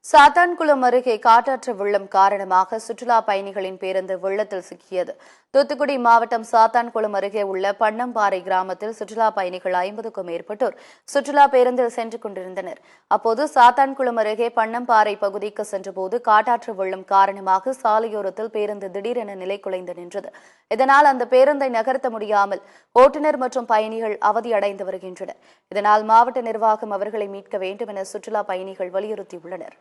சாத்தான்குளம் அருகே காட்டாற்று வெள்ளம் காரணமாக சுற்றுலா பயணிகளின் பேருந்து வெள்ளத்தில் சிக்கியது. தூத்துக்குடி மாவட்டம் சாத்தான்குளம் அருகே உள்ள பன்னம்பாறை கிராமத்தில் சுற்றுலா பயணிகள் 50க்கும் மேற்பட்டோர் சுற்றுலா பேருந்தில் சென்று கொண்டிருந்தனர். அப்போது சாத்தான்குளம் அருகே பன்னம்பாறை பகுதிக்கு சென்றபோது காட்டாற்று வெள்ளம் காரணமாக சாலையோரத்தில் பேருந்து திடீரென நிலைகுலைந்து நின்றது. இதனால் அந்த பேருந்தை நகர்த்த முடியாமல் ஓட்டுநர் மற்றும் பயணிகள் அவதியடைந்து வருகின்றனர். இதனால் மாவட்ட நிர்வாகம் அவர்களை மீட்க வேண்டும் என சுற்றுலா பயணிகள் வலியுறுத்தியுள்ளனர்.